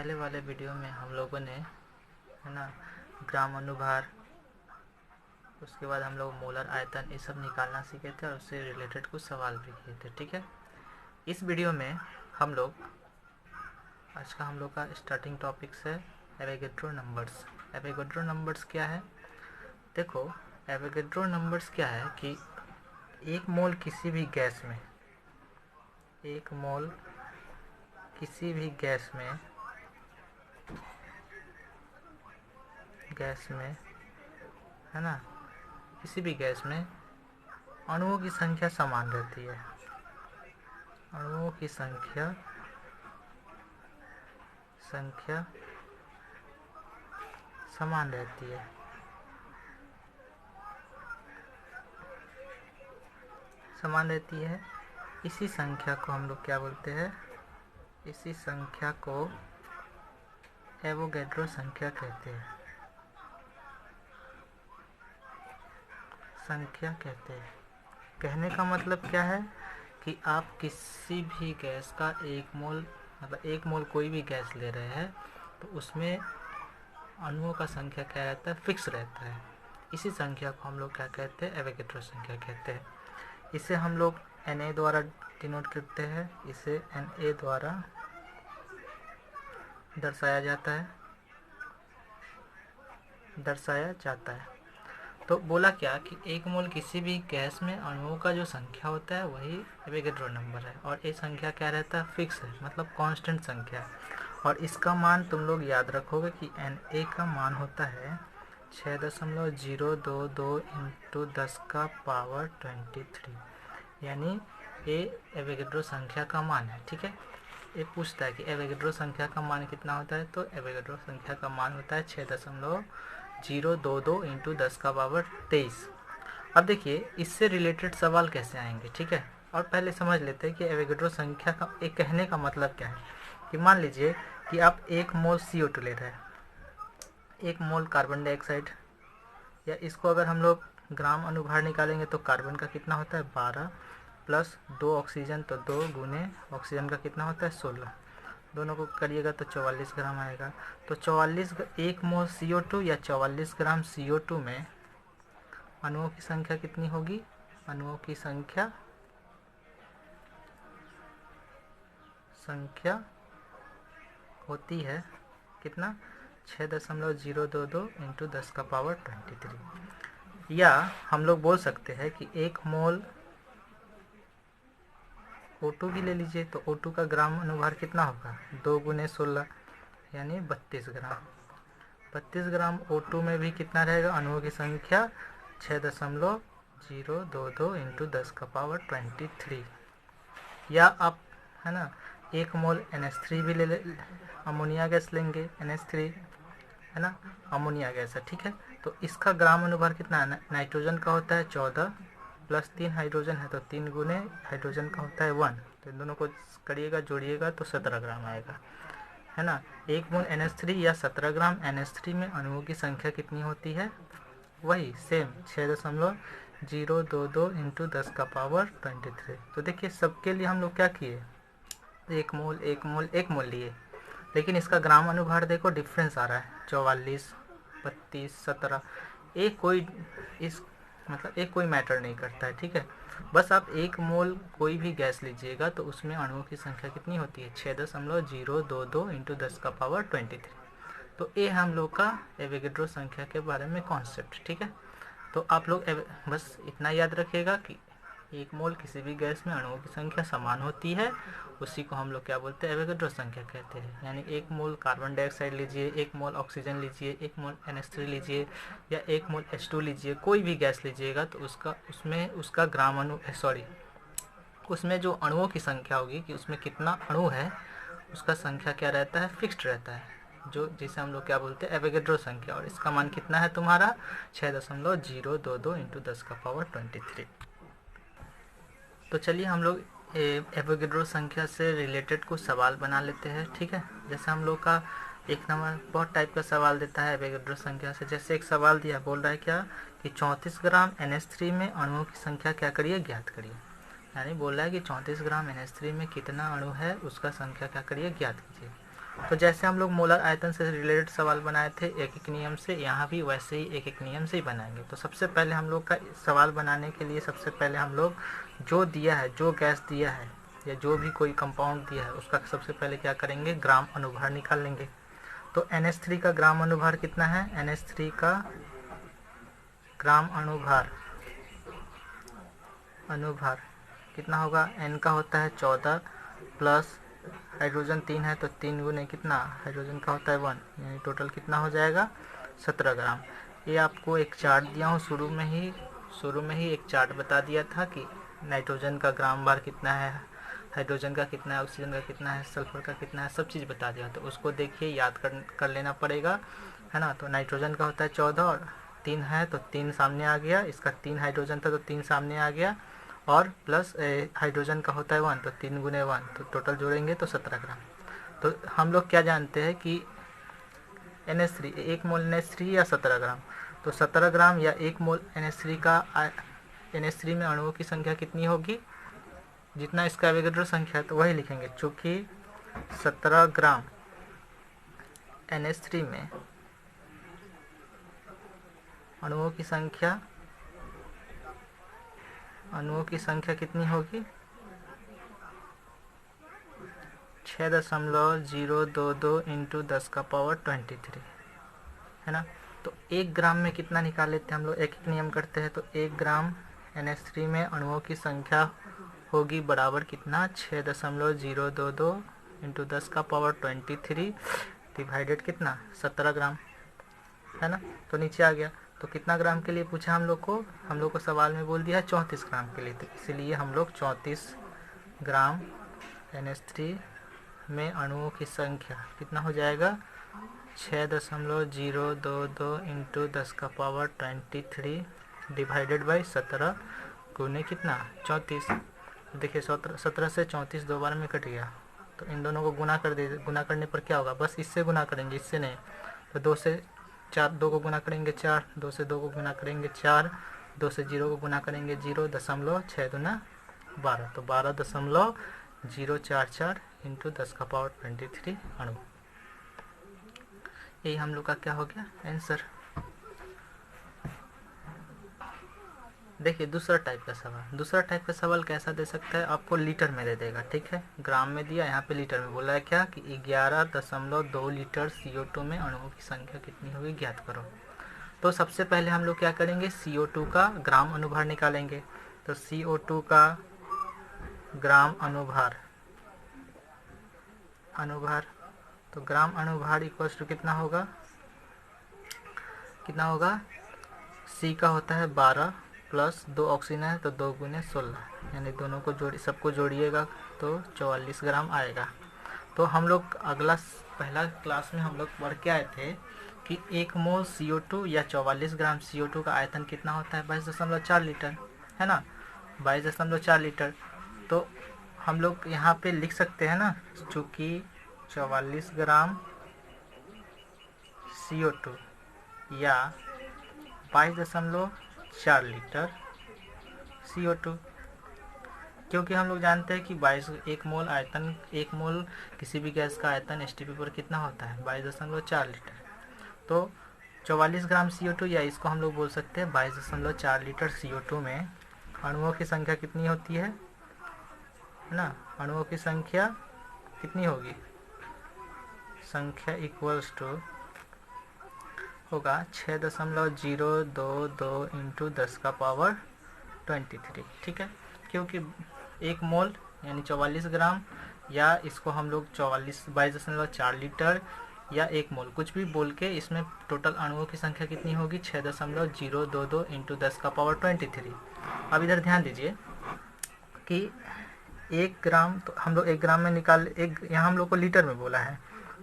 पहले वाले वीडियो में हम लोगों ने ग्राम अनुभार, उसके बाद हम लोग मोलर आयतन ये सब निकालना सीखे थे और उससे रिलेटेड कुछ सवाल भी किए थे। ठीक है, इस वीडियो में हम लोग आज का हम लोग का स्टार्टिंग टॉपिक्स है एवोगैड्रो नंबर्स। एवोगैड्रो नंबर्स क्या है? देखो, एवोगैड्रो नंबर्स क्या है कि एक मोल किसी भी गैस में, एक मोल किसी भी गैस में है ना, किसी भी गैस में अणुओं की संख्या समान रहती है। अणुओं की संख्या समान रहती है। इसी संख्या को हम लोग क्या बोलते हैं? इसी संख्या को एवोगैड्रो संख्या कहते हैं। कहने का मतलब क्या है कि आप किसी भी गैस का एक मोल कोई भी गैस ले रहे हैं तो उसमें अणुओं का संख्या क्या रहता है? फिक्स रहता है। इसी संख्या को हम लोग क्या कहते हैं? एवोगैड्रो संख्या कहते हैं। इसे हम लोग Na द्वारा डिनोट करते हैं। इसे Na द्वारा दर्शाया जाता है। तो बोला क्या कि एक मोल किसी भी गैस में अणुओं का जो संख्या होता है वही एवोगैड्रो नंबर है, और ये संख्या क्या रहता है? फिक्स है, मतलब कांस्टेंट संख्या है। और इसका मान तुम लोग याद रखोगे कि Na का मान होता है 6.022 इंटू 10 का पावर 23, यानी ये एवोगैड्रो संख्या का मान है। ठीक है, ये पूछता है कि एवोगैड्रो संख्या का मान कितना होता है, तो एवोगैड्रो संख्या का मान होता है 6.022 इंटू 10 का पावर 23। अब देखिए इससे रिलेटेड सवाल कैसे आएंगे। ठीक है, और पहले समझ लेते हैं कि एवोगैड्रो संख्या का एक कहने का मतलब क्या है। कि मान लीजिए कि आप एक मोल CO2 ले रहे हैं, एक मोल कार्बन डाइऑक्साइड, या इसको अगर हम लोग ग्राम अनुभार निकालेंगे तो कार्बन का कितना होता है? 12 प्लस 2 ऑक्सीजन, तो 2 गुने ऑक्सीजन का कितना होता है? 16। दोनों को करिएगा तो 44 ग्राम आएगा। तो 44 एक मोल CO2 या 44 ग्राम CO2 में अणुओं की संख्या कितनी होगी? अणुओं की संख्या होती है कितना? 6.022 इंटू 10 का पावर 23। या हम लोग बोल सकते हैं कि एक मोल O2 भी ले लीजिए, तो O2 का ग्राम अनुभार कितना होगा? 2 गुने 16 यानी 32 ग्राम। 32 ग्राम O2 में भी कितना रहेगा? अणुओं की संख्या 6.022 इंटू 10 का पावर 23। या आप है ना एक मोल NH3 भी ले अमोनिया गैस लेंगे, NH3 है ना, अमोनिया गैस है। ठीक है, तो इसका ग्राम अनुभार कितना है? नाइट्रोजन का होता है 14 प्लस 3 हाइड्रोजन है, तो 3 गुने हाइड्रोजन का होता है 1। तो इन दोनों को करिएगा, जोड़िएगा तो 17 ग्राम आएगा, है ना। एक मोल NH3 या 17 ग्राम NH3 में अणुओं की संख्या कितनी होती है? वही सेम 6.022 इंटू 10 का पावर 23। तो देखिए सबके लिए हम लोग क्या किए? एक मोल लिए, लेकिन इसका ग्राम अनुभार देखो डिफरेंस आ रहा है, 44, 32, 17। एक कोई मैटर नहीं करता है। ठीक है, बस आप एक मोल कोई भी गैस लीजिएगा तो उसमें अणुओं की संख्या कितनी होती है? 6.022 इंटू 10 का पावर 23। तो ये हम लोग का एवोगैड्रो संख्या के बारे में कॉन्सेप्ट। ठीक है, तो आप लोग बस इतना याद रखिएगा कि एक मोल किसी भी गैस में अणुओं की संख्या समान होती है, उसी को हम लोग क्या बोलते हैं? एवोगैड्रो संख्या कहते हैं। यानी एक मोल कार्बन डाइऑक्साइड लीजिए, एक मोल ऑक्सीजन लीजिए, एक मोल NH3 लीजिए, या एक मोल H2 लीजिए, कोई भी गैस लीजिएगा तो उसका उसमें जो अणुओं की संख्या होगी कि उसमें कितना अणु है, उसका संख्या क्या रहता है? फिक्स्ड रहता है, जिसे हम लोग क्या बोलते हैं? एवोगैड्रो संख्या। और इसका मान कितना है तुम्हारा? 6.022 इंटू 10 का पावर 23। तो चलिए हम लोग एवोगैड्रो संख्या से रिलेटेड कुछ सवाल बना लेते हैं। ठीक है, जैसे हम लोग का एक नंबर बहुत टाइप का सवाल देता है एवोगैड्रो संख्या से। जैसे एक सवाल दिया, बोल रहा है क्या कि 34 ग्राम NH3 में अणुओं की संख्या क्या करिए? ज्ञात करिए। यानी बोल रहा है कि 34 ग्राम NH3 में कितना अणु है, उसका संख्या क्या करिए? ज्ञात कीजिए। तो जैसे हम लोग मोलर आयतन से रिलेटेड सवाल बनाए थे एक एक नियम से, यहाँ भी वैसे ही एक एक नियम से ही बनाएंगे। तो सबसे पहले हम लोग का सवाल बनाने के लिए सबसे पहले हम लोग जो दिया है, जो गैस दिया है या जो भी कोई कंपाउंड दिया है उसका सबसे पहले क्या करेंगे, ग्राम अनुभार निकाल लेंगे। तो NH3 का ग्राम अनुभार कितना है, NH3 का ग्राम अनुभार कितना होगा, N का होता है 14 प्लस हाइड्रोजन 3 है तो 3 गुने कितना, हाइड्रोजन का होता है 1, यानी टोटल कितना हो जाएगा 17 ग्राम। ये आपको एक चार्ट दिया हूँ, शुरू में ही एक चार्ट बता दिया था कि नाइट्रोजन का ग्राम भार कितना है, हाइड्रोजन का कितना है, ऑक्सीजन का कितना है, सल्फर का कितना है, सब चीज़ बता दिया। तो उसको देखिए याद कर लेना पड़ेगा, है ना। तो नाइट्रोजन का होता है 14 और 3 है तो 3 सामने आ गया, इसका 3 हाइड्रोजन था तो 3 सामने आ गया, और प्लस हाइड्रोजन का होता है 1 तो 3 गुने 1 तो टोटल जोड़ेंगे तो 17 ग्राम। तो हम लोग क्या जानते हैं कि NH3 एक मोल NH3 या 17 ग्राम, तो 17 ग्राम या एक मोल NH3 का NH3 में अणुओं की संख्या कितनी होगी, जितना इसका एवोगैड्रो संख्या है तो वही लिखेंगे। चूँकि 17 ग्राम NH3 में अणुओं की संख्या कितनी होगी, 6.022 इंटू 10 का पावर 23, है ना। तो 1 ग्राम में कितना निकाल लेते हैं हम लोग, एक एक नियम करते हैं। तो 1 ग्राम NH3 में अणुओं की संख्या होगी बराबर कितना, 6.022 इंटू 10 का पावर 23 डिवाइडेड कितना 17 ग्राम, है ना। तो नीचे आ गया। तो कितना ग्राम के लिए पूछा हम लोग को सवाल में बोल दिया 34 ग्राम के लिए, तो इसीलिए हम लोग 34 ग्राम NH3 में अणुओं की संख्या कितना हो जाएगा, 6.022 इंटू 10 का पावर 23 डिवाइडेड बाई 17 गुने कितना 34। देखिए 17 से 34 दो बार में कट गया, तो इन दोनों को गुना कर दे, गुना करने पर क्या होगा, बस इससे गुना करेंगे, इससे नहीं। तो 2 से 4, 2 को गुना करेंगे 4, 2 से 2 को गुना करेंगे 4, 2 से 0 को गुना करेंगे 0.6 दूना 12, तो 12.044 इंटू 10 का पावर 23 अणु। यही हम लोग का क्या हो गया आंसर। देखिए दूसरा टाइप का सवाल कैसा दे सकता है, आपको लीटर में दे देगा, ठीक है। ग्राम में दिया, यहाँ पे लीटर में बोला है क्या कि 11.2 लीटर CO2 में अणुओं की संख्या कितनी होगी ज्ञात करो। तो सबसे पहले हम लोग क्या करेंगे, CO2 का ग्राम अनुभार निकालेंगे। तो CO2 का ग्राम अनुभार तो ग्राम अनुभार इक्वल्स टू कितना होगा, C का होता है 12 प्लस 2 ऑक्सीजन है तो 2 गुने 16, यानी दोनों को सबको जोड़िएगा तो 44 ग्राम आएगा। तो हम लोग पहला क्लास में हम लोग पढ़ के आए थे कि 1 मोल CO2 या 44 ग्राम CO2 का आयतन कितना होता है, 22.4 लीटर, है ना, 22.4 लीटर। तो हम लोग यहाँ पे लिख सकते हैं ना, चूँकि 44 ग्राम CO2 या 22.4 लीटर CO2, क्योंकि हम लोग जानते हैं कि 1 मोल किसी भी गैस का आयतन STP पर कितना होता है 22.4 लीटर। तो 44 ग्राम CO2 या इसको हम लोग बोल सकते हैं 22.4 लीटर CO2 में अणुओं की संख्या कितनी होती है ना, अणुओं की संख्या कितनी होगी, संख्या इक्वल्स टू होगा 6.022 इंटू 10 का पावर 23, ठीक है। क्योंकि 1 मोल यानी 44 ग्राम या इसको हम लोग 22.4 लीटर या 1 मोल कुछ भी बोल के इसमें टोटल अणुओं की संख्या कितनी होगी 6.022 इंटू 10 का पावर 23। अब इधर ध्यान दीजिए कि 1 ग्राम, तो हम लोग 1 ग्राम में यहाँ हम लोग को लीटर में बोला है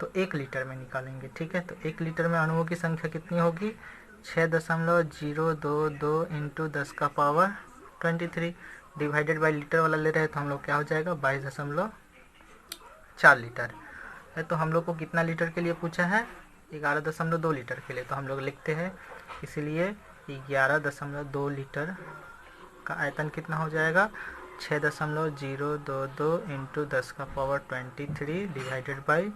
तो 1 लीटर में निकालेंगे, ठीक है। तो 1 लीटर में अणुओं की संख्या कितनी होगी 6.022 इंटू 10 का पावर 23 डिवाइडेड बाई लीटर वाला ले रहे हैं तो हम लोग क्या हो जाएगा 22.4 लीटर है। तो हम लोग को कितना लीटर के लिए पूछा है 11.2 लीटर के लिए, तो हम लोग लिखते हैं इसीलिए 11.2 लीटर का आयतन कितना हो जाएगा 6.022 इंटू 10 का पावर 23 डिवाइडेड बाई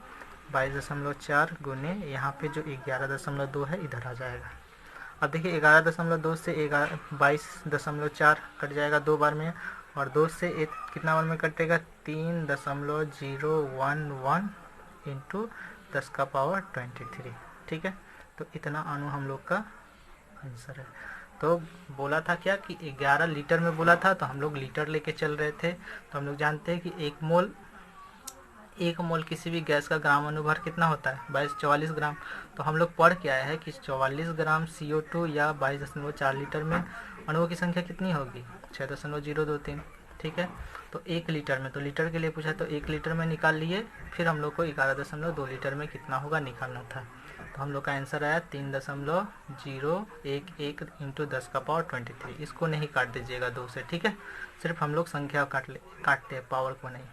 22.4 गुने यहाँ पे जो 11.2 है इधर आ जाएगा। अब देखिए 11.2 से 22.4 कट जाएगा 2 बार में, और 2 से एक कितना बार में कटेगा 3.011 इंटू 10⁻23। ठीक है, तो इतना अणु हम लोग का आंसर है। तो बोला था क्या कि 11 लीटर में बोला था, तो हम लोग लीटर लेके चल रहे थे। तो हम लोग जानते हैं कि एक मोल किसी भी गैस का ग्राम अनुभार कितना होता है 44 ग्राम। तो हम लोग पढ़ के आए हैं कि 44 ग्राम CO2 या 22.4 लीटर में अणुओं की संख्या कितनी होगी 6.023। ठीक है, तो 1 लीटर में, तो लीटर के लिए पूछा तो 1 लीटर में निकाल लिए, फिर हम लोग को 11.2 लीटर में कितना होगा निकालना था। तो हम लोग का आंसर आया 3.011 इंटू 10⁻23। इसको नहीं काट दीजिएगा 2 से, ठीक है, सिर्फ हम लोग संख्या काटते हैं, पावर को नहीं।